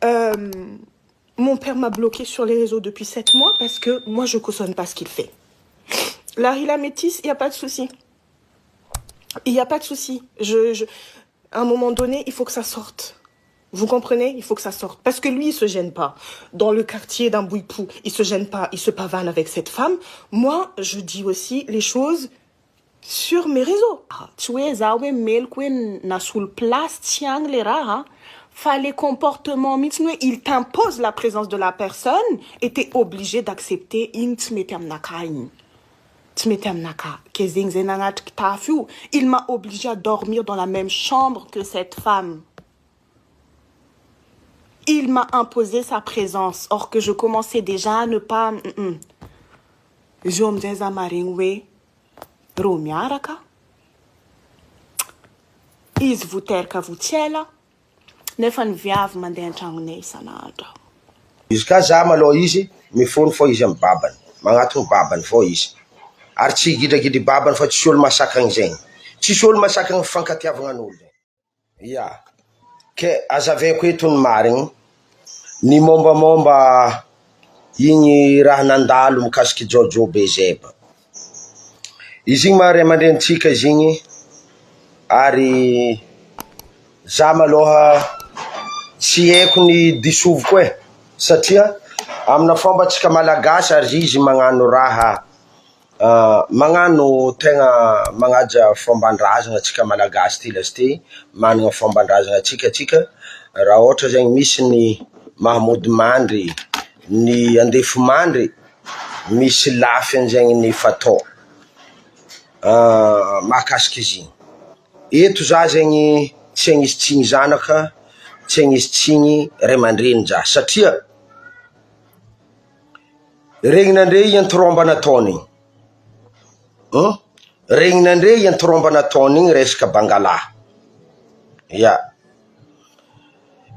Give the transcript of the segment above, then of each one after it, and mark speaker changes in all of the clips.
Speaker 1: Mon père m'a bloqué sur les réseaux depuis 7 mois parce que moi, je cautionne pas ce qu'il fait. Larry la métisse, il n'y a pas de souci. Il n'y a pas de souci. À un moment donné, il faut que ça sorte. Vous comprenez? Il faut que ça sorte. Parce que lui, il se gêne pas. Dans le quartier d'un Bouipou, il se gêne pas. Il se pavane avec cette femme. Moi, je dis aussi les choses sur mes réseaux.
Speaker 2: Tu es zawe mail kwen na sul place tiang le raha.
Speaker 1: Fallait comportement, il t'impose la présence de la personne et t'es obligé d'accepter. Il m'a obligé à dormir dans la même chambre que cette femme. Il m'a imposé sa présence, or que je commençais déjà à ne pas... Je me disais à Maringwe, Romiaraka, is vous terka vous tiela, nefa ny viavy mandeha an-tragnonay isan'andro.
Speaker 3: Izy ka za malo izy, mifono fo izy amy babany, magnatony babany fo izy. Ary tsy gidragidy babany fa tsy olo masakany zegny. Tsisy olo masakany fankatiavanan'olo zegny. Ya. Ke azaveko eto ny marigny, ny mombamomba igny raha nandalo mikasiky Jojo Bezeba. Izy igny mare aman-drenitsika izy igny, ary za maloha tsy haiko ny disoviko e, satria amina fomba tsika malagasy ary izy magnano raha magnano tegna magnaja fomban-drazana tsika malagasy ty lasty, manana fomban-drazana tsika raha ohatra zegny misy ny Mahamody Mandry, ny Andefo Mandry, misy lafiny zegny ny fatao mahakasiky izy igny. Eto za zegny tsy hanisy tsigny zanaka, tsy hanisy tsigny ray aman-dreny za, satria regninandre iantoromba nataony igny. Regninandre iantoromba nataony igny resaka Bangalahy. Ya.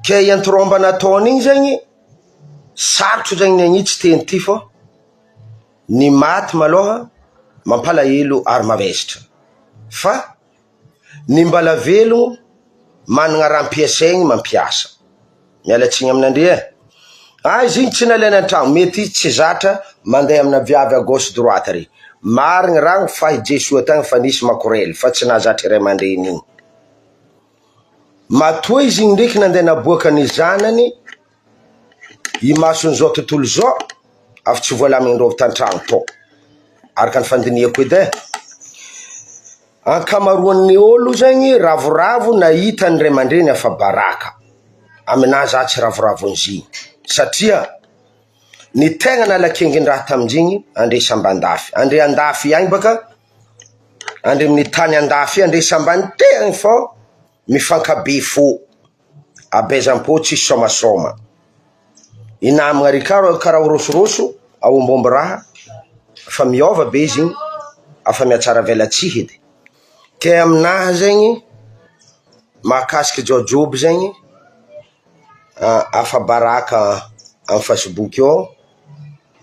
Speaker 3: Ke iantoromba nataony igny zegny, sarotro zegny ny agnitsy teny ty fô, ny maty maloha mampalahelo ary mavesatra. Fa ny mbala velogno manana raha ampiasaigny mampiasa. Mialatsigny aminandre e. Izy igny tsy nalaina an-tragno, mety izy tsy zatra mandeha amina viavy à gauche droite ary. Marigny ragno fa i Jesoa tagny fa nisy makorely fa tsy nahazatra ray aman-dreny igny. Matoa izy igny ndraiky nandeha naboaka ny zanany, i mason'izao tontolo zao, avy tsy voalaminy rôvy tan-tragno tô. Araka ny fandiniako edy e. Ankamaroan'ny olo zegny ravoravo nahita ny ray aman-dreny afa baraka. Aminahy za tsy ravoravon'iziny. Satria ny tegna nalakengindraha tamindrigny andresa ambandafy. Andre andafy agny baka, andre amin'ny tany andafy andresa ambany tegny fô mifankabe fô. Abezam-po tsisy somasoma. I namagna rikaro karaha orosoroso, aombombo raha, fa miova be izy igny, afa miatsara velatsihy edy. Ke aminahy zegny, mahakasiky Jojoby zegny, afa baraka amin'ny Facebook eo,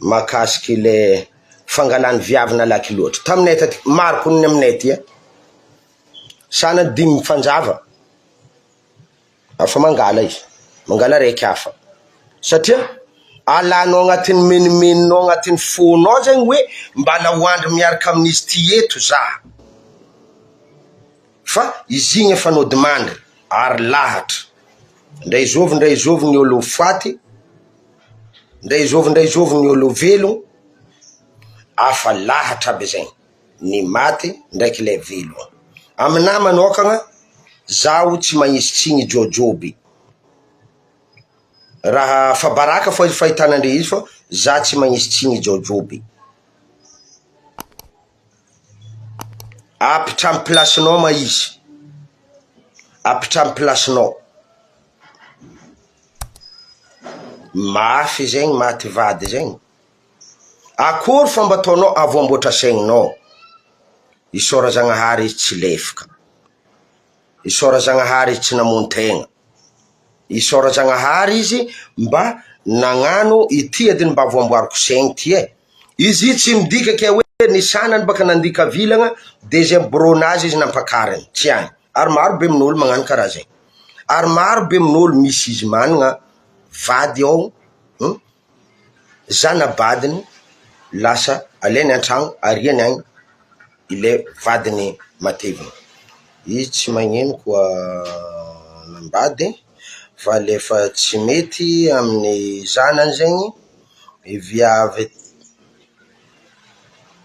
Speaker 3: mahakasiky le fangalany viavy nalaky loatra. Taminay taty, maro koniny aminay ty e. Sana 5 fanjava. Afa mangala izy, mangala raiky hafa. Satria alanao agnatin'ny menimeninao agnatin'ny fonao zegny hoe mbala hoandry miaraka amin'izy ty eto za. Fa izy igny efa nodimandry ary lahatra. Ndray izovy ny olo faty, ndray izovy ny olo velogno, afa lahatra aby zegny. Ny maty ndraiky le velogno. Aminahy manokagna, zaho tsy magnisy tsigny Jojoby. Raha fa baraka fô izy fahitanandre izy fô, za tsy magnisy tsigny Jojoby. Apitra amin'ny plasinao ma izy. Apitra amin'ny plasinao. Mafy zegny, maty vady zegny. Akory fomba ataonao avoamboatra saigninao? Isaora Zagnahary izy tsy lefaka. Isaora Zagnahary izy tsy namontegna. Isaora Zagnahary izy mba nagnano ity adiny mba avoamboariko saigny ty e. Izy tsy midika ke hoe ny sanany baka nandika vilagna, deuxième bronazy izy nampakariny. Tsy agny. Ary maro be amin'olo magnano karaha zegny. Ary maro be amin'olo misy izy manana vady ao zanabadiny lasa aleny antragno ariany agny ile vadiny mateviny. Izy tsy magnino koa nambady fa lefa tsy mety amin'ny zanany zegny viavy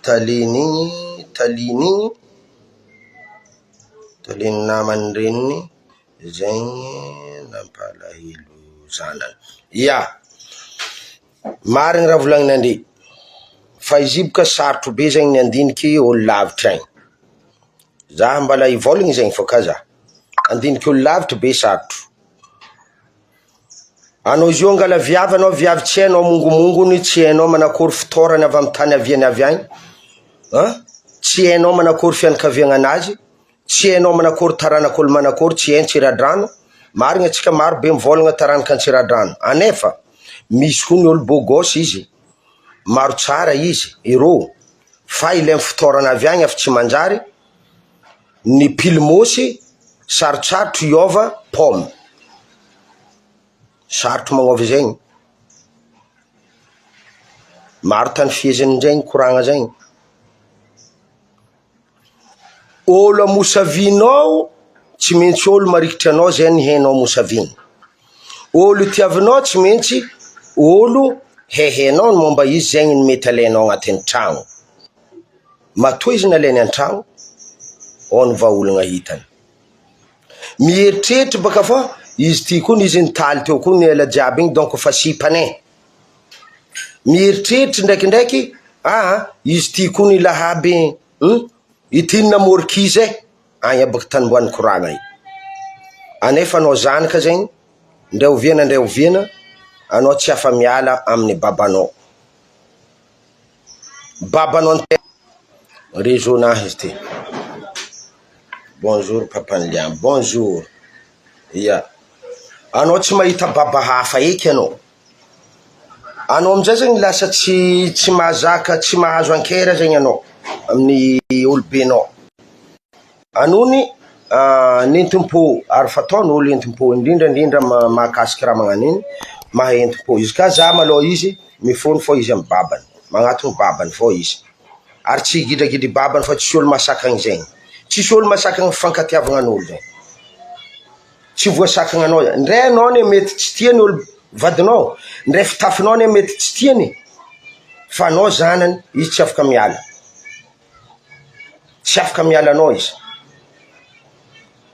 Speaker 3: taliny namany reniny zegny nampalahelo zanany. Ya, marigny raha volagninandre fa izy io boka sarotro be zegny ny andiniky olo lavitra agny. Za mbala ivolagny zegny fô ka za andiniky olo lavitra be sarotro. Anao izy io angala viavy, anao viavy tsy hainao mongomongony, tsy hainao manakory fitorany avy amy tany aviany avy agny, tsy hainao manakory fianakaviagna anazy, tsy hainao manakory taranak'olo manakory, tsy hainy Tsiradrano. Marigny atsika maro be mivolagna taranaka Tsiradrano, anefa misy koa ny olo beau gosse izy, maro tsara izy, hero, fa ilay fitorana avy agny efa tsy manjary. Ny pilimosy sarotsarotro iova pomme, sarotro magnova zegny, maro tany fieziny zegny koragna zegny. Olo amosavinao tsy maintsy olo marikitry anao zay ny hainao mosaviny. Olo tiavinao tsy maintsy olo hehenao ny momba izy, zegny ny mety alainao agnatin'ny tragno. Matoa izy nalainy an-tragno, ao ny vahaolagna hitany. Mieritreritra baka fa izy ty koa izy nitaly teo koa ny ela jiaby igny, donc fa sipane. Mieritreritra ndraikindraiky, izy ty koa ny lahaby itiny namorikizay, agny abaka tany mboany koragna io. Anefa anao zanaka zegny, ndray oviana, anao tsy afa miala amin'ny babanao. Babanao réseau nahy izy ty. Bonjour Papany Liam, bonjour. Ya, anao tsy mahita baba hafa eky anao. Anao amizay zegny lasa tsy mahazaka, tsy mahazo ankera zegny anao amin'ny olobenao. Anony nentim-po, ary fataony olo entim-po, indrindrandrindra mahakasiky raha magnan'iny, maha entim-po. Izy ka za malôha izy, mifony fô izy amin'ny babany, magnatony babany fô izy. Ary tsy higidragidy babany fa tsy olo masakany zegny. Tsisy olo masakany fankatiavagna an'olo zegny. Tsy voasakana anao, ndray anao ne mety tsy tiany olo vadinao, ndray fitafinao ne mety tsy tiany, fa anao zanany, izy tsy afaka miala. Tsy afaka miala anao izy.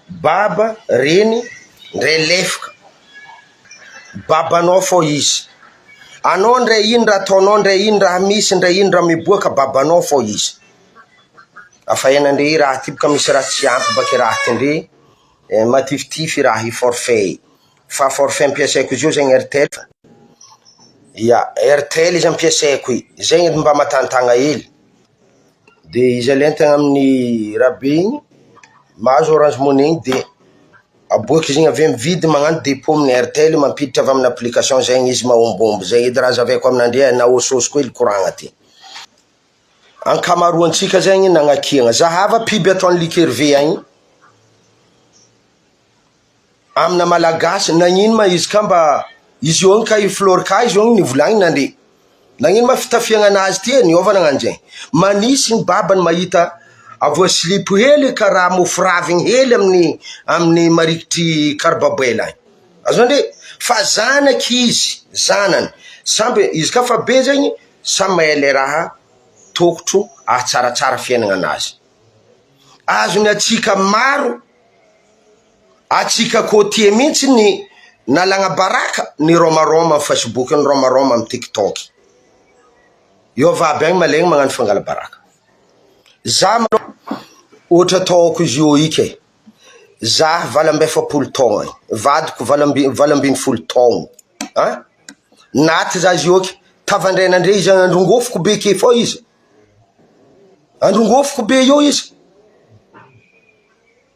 Speaker 3: Baba, reny, ndray lefaka, babanao fô izy. Anao ndray ino raha ataonao, ndray ino raha misy, ndray ino raha miboaka, babanao fô izy. Afa hainandre raha ty boka misy raha tsy ampy baka raha ty ndre, matifitify raha i forfait. Fa forfait ampiasaiko izy io zegny Airtel. Ya, Airtel izy ampiasaiko i, zegny mba matantagna hely. De izy alentagna amin'ny rabe igny, mahazo Orange Money igny, de aboaka izy igny avy mividy magnano dépôt amin'ny Airtel, mampiditra avy amin'ny application zegny izy mahombombo. Zay edy raha zaveko aminandre na ososy koa ily koragna ty. Ankamaroantsika zegny nagnakiagna. Zahava biby ataon'ny likerve agny amina malagasy, nagnino ma izy ka mba izy io ka i fleur ka izy io nivolagny nandre. Nagnino ma fitafiagna anazy ty niovana agnanjay. Manisy ny babany mahita avoasilipo hely ka raha moforavigny hely amin'ny marikitry karababoela agny. Azonandre, fa zanaky izy, zanany, samby izy ka fa be zegny, samy mahay raha tokotro ahatsaratsara fiainagna anazy. Azony atsika maro, atsika kotie mihitsy ny nalagna baraka ny romaroma amin'ny Facebook, ny romaroma amin'ny TikTok. Io vaby agny malegny magnano fangala baraka. Za manao ohatra ataoko izy io ike. Za 27 taogna, vadiko 28 taogno. Naty za izy io ike, tavandrainandre izy androngofoko be ke fô izy. Androngofoko be io izy.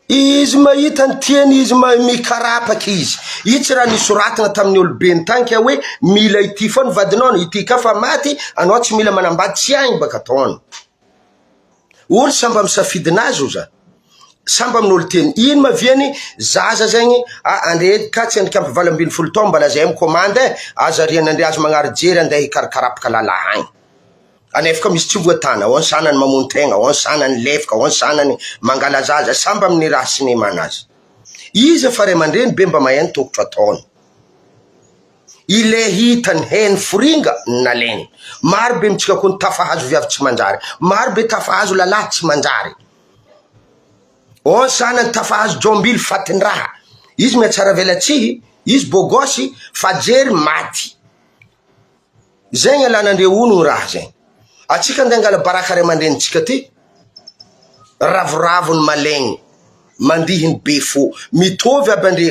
Speaker 3: Izy mahita ny tiany, izy mikarapaky izy. Itsy raha nisoratana tamin'ny olobeny tany ka hoe mila ity fô ny vadinao, ity ka fa maty, anao tsy mila manambady, tsy agny baka taony. Olo samba misafidinazy io za. Samba amin'olo teny ino maviany zaza zegny ande ka tsy endrika ampy 8 taona mbala zay mikomande aza rian'andre azo magnary jery andeha hikarakarapaka lalahy agny anefaka misy tsy voatana ao ny sanany mamono tegna ao ny sanany lefaka ao ny sanany mangala zaza samba amin'ny raha sinema azy izy fa ray aman-dreny be mba maheno tokotro ataony ile hitany heny foringa naleny maro be mitsika koa ny tafahazo viavy tsy manjary maro be tafahazo lalahy tsy manjary on sanany tafahazo jombily fatin-draha izy miatsara velatsihy izy bogosy fa jery maty zegny alanandre onogny raha zegny atsika andeha angala baraka ray aman-drenitsika ty ravoravony malegny mandihiny be fo mitovy aby andre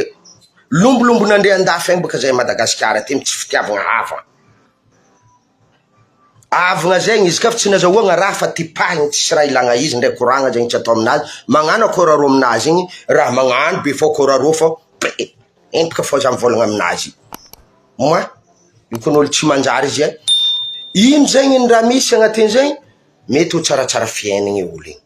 Speaker 3: lombolombon'andre andafy agny baka zay Madagasikara ty tsy fitiavagna avagna zegny izy ka fa tsy nazahoagna raha fa tipahiny tsisy raha ilagna izy ndray koragna zegny tsy atao aminazy magnano akoraro aminazy igny raha magnano be fo koraro fo empaka fo za mivolagna aminazy moa ikon'olo tsy manjary izy ino zegny ny raha misy agnatin'izegny mety ho tsaratsara fiainagny olo igny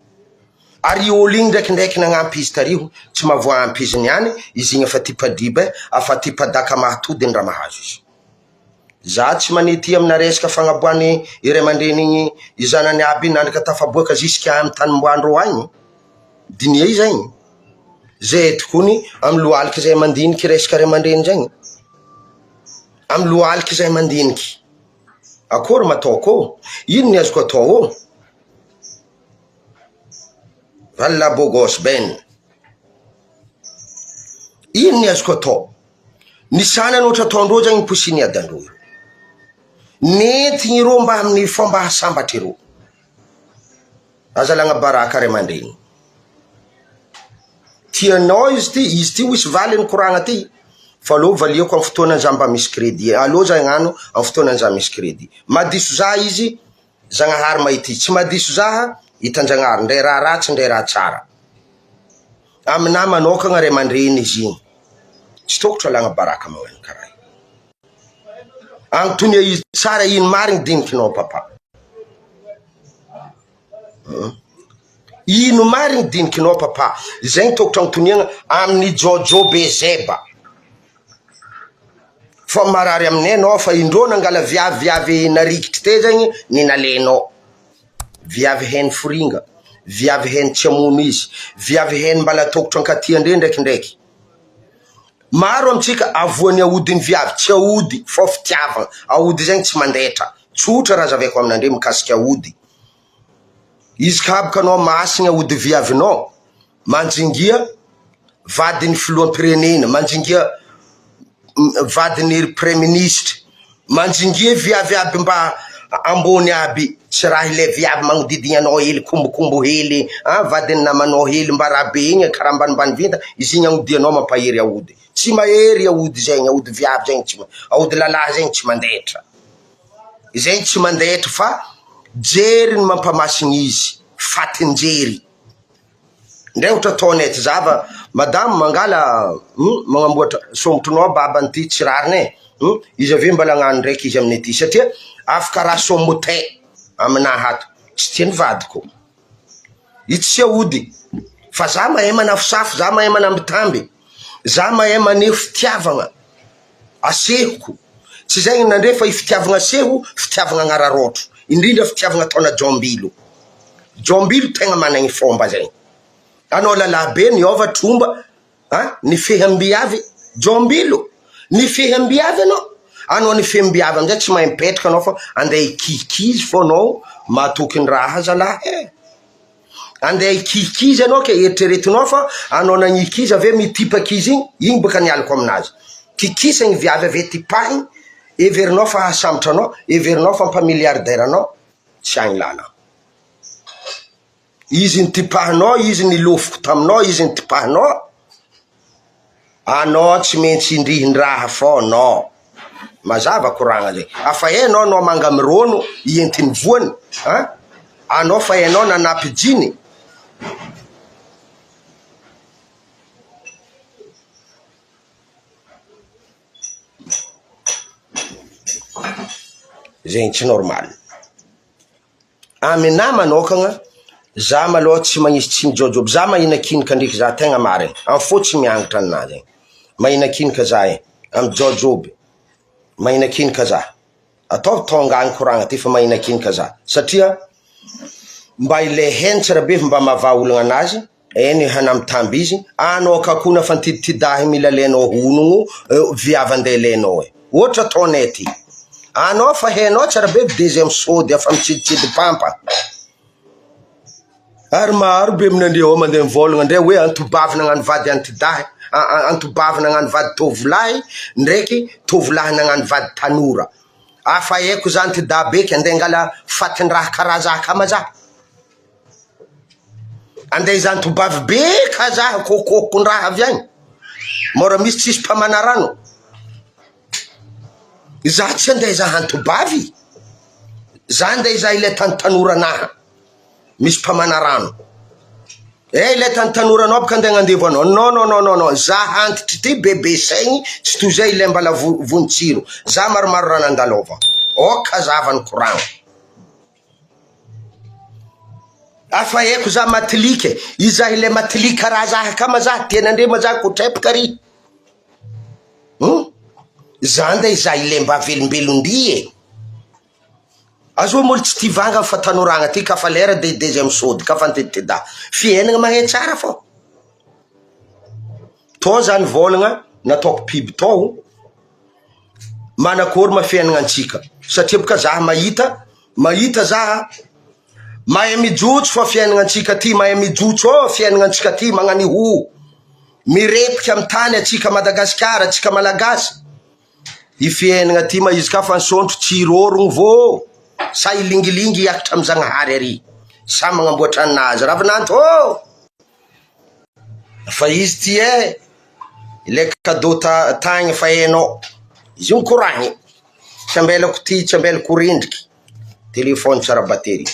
Speaker 3: ary olo igny ndraikindraiky nagnampy izy tariho tsy mahavoampy izy niany izy igny afa tipadriba afa tipadaka mahatody ny raha mahazo izy za tsy manety amina resaka fagnaboany iray aman-dreny igny izanany aby nandrika tafaboaka ziska amy tanimboandro agny dinia i zegny zay tokony amy loaliky zay mandiniky resaka ray aman-dreny zegny amy loaliky zay mandiniky akory mataoko ino ny azoko atao valla bogos ben ino ny azoko atao ny sanany ohatra ataondreo zegny posiny adandro nentigny ro mba amin'ny fomba hasambatra iro azalagna baraka ray aman-dreny tianao izy ty hoisy valy ny koragna ty fa aloha valiako amy fotoana za mba misy crédit aloha za gnano amy fotoana za misy crédit madiso za izy Zagnahary mahity tsy madiso zaha hitan-Jagnahary ndray raha ratsy ndray raha tsara amina manokagna ray aman-dreny izy igny tsy tokotro alagna baraka magnano karaha agnotonia izy tsara ino marigny dinikinao papa ino marigny dinikinao papa zegny tokotro agnotoniagna amin'ny jojo bezeba fa marary aminay anao fa indrô nangala viavy narikitry te zegny ny nalenao viavy heny foringa viavy heny tsy amono izy viavy heny mbala tokotro ankaty andre ndraikindraiky maro amitsika avoany aodiny viavy tsy aody fa fitiavagna aody zegny tsy mandetra tsotra raha zaveko aminandre mikasiky aody izy kabaka anao masigna aody viavinao manjingia vadiny filoam-pirenena manjingia vadiny premier ministre manjingia viavy aby mba ambony aby tsy raha ile viavy magnodidigny anao hely kombokombo hely vadiny namanao hely mba raha be igny karaha ambanimbany vinta izy igny agnodianao mampahery aody tsy mahery aody zegny aody viavy zegny tsy aody lalahy zegny tsy mandetra zegny tsy mandetra fa jery ny mampamasigny izy fatin-jery ndray ohatra ataonay ty zava madame mangala magnamboatra sombotronao baban'ity tsy rariny izy avy mbala agnano ndraiky izy aminay ty satria afaka raha sombotay aminahy ato tsy tiany vadiko ity tsy aody fa za mahay manafosafo za mahay manambitamby za mahay maneho fitiavagna asehoko tsy zegny nandre fa ifitiavagna aseho fitiavagna agnararotro indrindra fitiavagna ataona jombilo tegna managny fomba zegny anao lalahy be niova tromba ny feham-biavy jombilo ny feham-biavy anao ny feham-biavy amizay tsy mahay mipetraka anao fa andeha ikikizy fo anao mahatokiny raha zalahy andeha ikikizy anao ke eritreretinao fa anao nagnikizy ave mitipaky izy igny baka nialako aminazy kikisagny viavy ave tipahiny everinao fa hasambatra anao everinao fa mpamiliardaire anao tsy agny lala izy ny tipahinao izy ny lofoko taminao izy ny tipahinao anao tsy maintsy indrihin-draha fo anao mazava koragna zegny afa anao manga mirono ientiny voany anao fa anao nanapy jiny zegny tsy normal amina manokagna za maloha tsy magnisy tsiny jojoby, za mahina kinika ndriky za tegna mariny, am fotsy miangatra aminazy, mahina kinika za am jojoby, mahina kinika za, atao tongany koragna ty fa mahina kinika za, satria mba ile heny tsara be mba mava olagna anazy, eny hanamitamby izy, anao kakona fa nitidahy mila lenao honogno, viavande lenao ohatra ataonay ty, anao fa henao tsara be deuxième sody afa mitsiditsidy pampa, ary maro be aminandre ao mandeha mivolagna ndray hoe antobavy nagnano vady antidahy, antobavy nagnano vady tovolahy ndraiky tovolahy nagnano vady tanora, afa eko zany ty da beky andeha ngala fatin-draha karaza kama za, andeha izany tobavy beka za kokokon-draha avy agny, mora misy tsisy mpamana rano, za tsy andeha za antobavy, za andeha iza ile tanotanora-naha misy mpamana rano, ile tanotanora-nao baka andeha gnandevo anao, non, za antitry ty bebe saigny tsy toy zay ile mbala vonitsiro, za maromaro rano andalova, oka zavany koragno, afa eko za matilike, iza ile matilike karaha za kama za tianandre ma za kotrepaka ry, za andeha iza ile mba velombelondrie, azo molo tsy ty vanga fa tanoragna ty ka fa lera de deuxième sody ka fa nitiditida, fiainagna mahe tsara fô, to zany volagna nataoko biby tao, manakory ma fiainagna antsika, satria boka za mahita za mahay mijotso fa fiainagna antsika ty, mahay mijotso fiainagna antsika ty magnano ho, mirepiky amy tany atsika Madagasikara, atsika malagasy, i fiainagna ty ma izy ka fa nisontro tsy rorogno vô, sa ilingilingy iakatra amy Zagnahary ary, sa magnamboatra anazy ravinanto fa izy ty ile cadeau tagny fa hainao, izy io koragny, tsy ambelako ty, tsy ambelako rindriky, telefony tsara battery,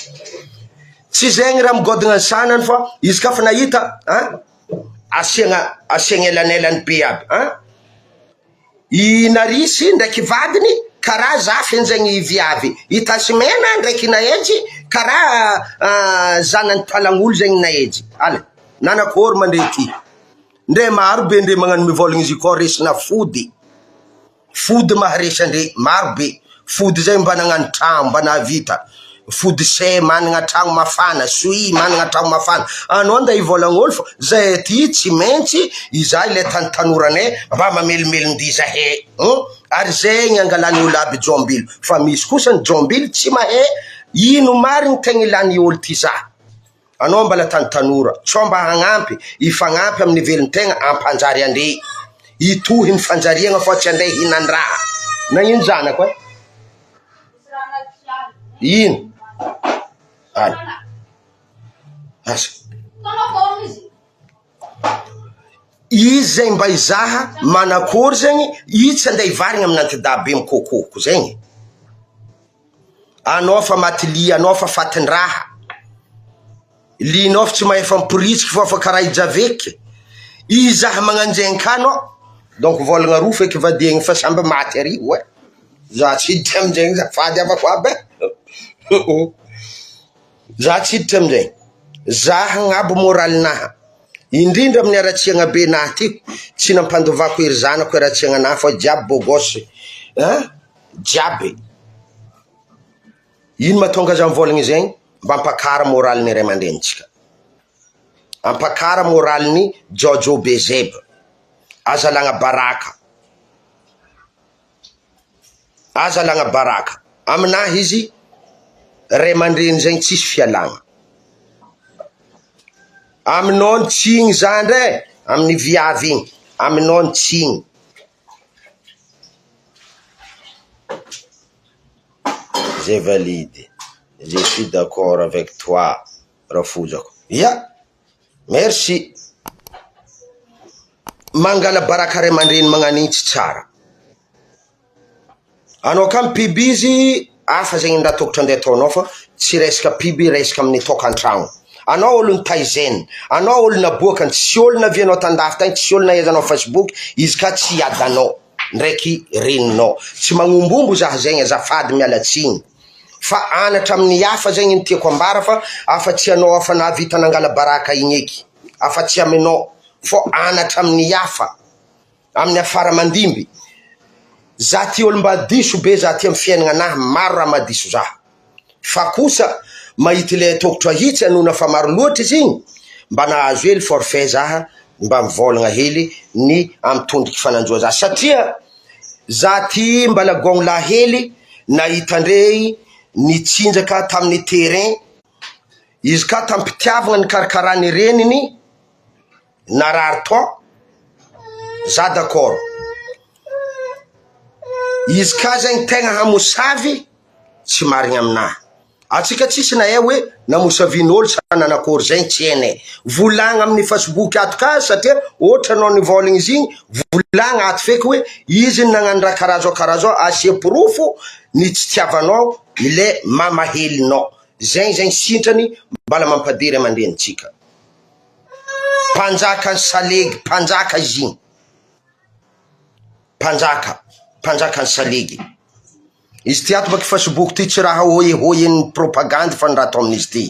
Speaker 3: tsy zegny raha migodagna sanany fa izy ka fa nahita asiagna elanelany be aby, i narisy ndraiky vadiny karaha zafy anzegny viavy, itasimena ndraiky nahegy karaha zanany talagn'olo zegny nahegy, ala nanakory mandre ty, ndre maro be ndre magnano mivolagna izy koa resina fody maharesy andre maro be, fody zay mba nagnano tragno mba nahavita, fody se managna tragno mafana, soi managna tragno mafana, anao nda ivolagn'olo fa zay ty tsy maintsy iza ile tanoranay mba mamelomelondy zahe, ary zegny angalany olo aby jombilo, fa misy kosa ny jombilo tsy mahe ino mariny tegna ilany olo ty za, anao mbala tanora tsao mba hagnampy, ifagnampy amin'ny velon-tegna ampanjary andre, itohy ny fanjariagna fa tsy andeha hinan-draha, na ino zanako ino asa izy zegny mba izaha manakory zegny, izy tsy andeha hivarigna amin'ny antidabe mikokoko zegny, anao fa maty li, anao fa fatin-draha, linao fa tsy mahefa miporitsiky fa karaha ijaveky, izaha magnanjegny ka anao, donc volagna roa feky vadiagny fa samby maty ary za tsy hiditra amizegny zafady avako aby za tsy hiditra amizegny, za hagnabo moralinaha, indrindra amin'ny aratsiagna be nahy ty, tsy nampandovako ery zanako aratsiagna nahy fa jiaby bogosy, jiaby, ino mahatonga za mivolagna zegny, mba ampakara moraliny ray aman-drenitsika, ampakara moraliny Jojo Bezeba, azalagna baraka, aminahy izy ray aman-dreny zegny tsisy fialagna, aminao ny tsigny za ndre amin'ny viavy igny, aminao ny tsigny, je valide, je suis d'accord avec toi Rafozako, merci, mangala baraka ray aman-dreny magnan'igny tsy tsara, anao ka mipiby izy afa zegny nda tokotry andeha ataonao fa tsy resaka piby, resaka amin'ny tokantragno, anao olo ny taizeny, anao olo naboakany, tsy olo navianao tandafy tagny, tsy olo naezanao Facebook, izy ka tsy iadanao ndraiky reninao, tsy magnombombo za zegny azafady mialatsigny fa anatra amin'ny hafa zegny ny tiako ambara fa afa-tsy anao afa nahavita nangala baraka igny eky, afa-tsy aminao fô anatra amin'ny hafa, amin'ny afara mandimby. Za ty olo mba diso be za ty amy fiaignanahy, maro raha mahadiso za, fa kosa mahity le tokotro ahitsy anona fa maro loatra izy igny, mba nahazo hely forfait zaha, mba mivolagna hely ny amitondriky fananjoa za, satria za ty mbala gôgno lahely nahita ndrey nitsinjaka tamin'ny terrain, izy ka tampitiavagna ny karakarany reniny narary tao, za d'accord. Izy ka zegny tegna hamosavy tsy marigny aminahy, atsika tsisy na hoe namosavin'olo sa nanakôry zegny tsy hainay, volagna amin'ny Facebook ato ka satria ohatra anao nivolagna izy igny, volagna ato feky hoe izy nagnano raha karaha asia porofo ny tsy tiavanao ile mamahelinao, zegny sintrany mbala mampadiry aman-drenitsika. Mpanjaka ny salegy, mpanjaka izy igny, mpanjaka ny salegy. Izy ty ato baky Facebook ty tsy raha hoyehoyen'ny propagande fa ny raha atao amin'izy ty,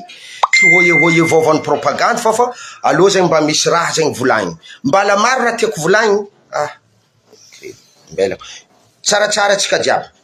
Speaker 3: tsy hoyehoye vaovan'ny propagande fa aloha zegny mba misy raha zegny volagny, mbala maro raha tiako volagny, mbela tsaratsara tsika jiaby.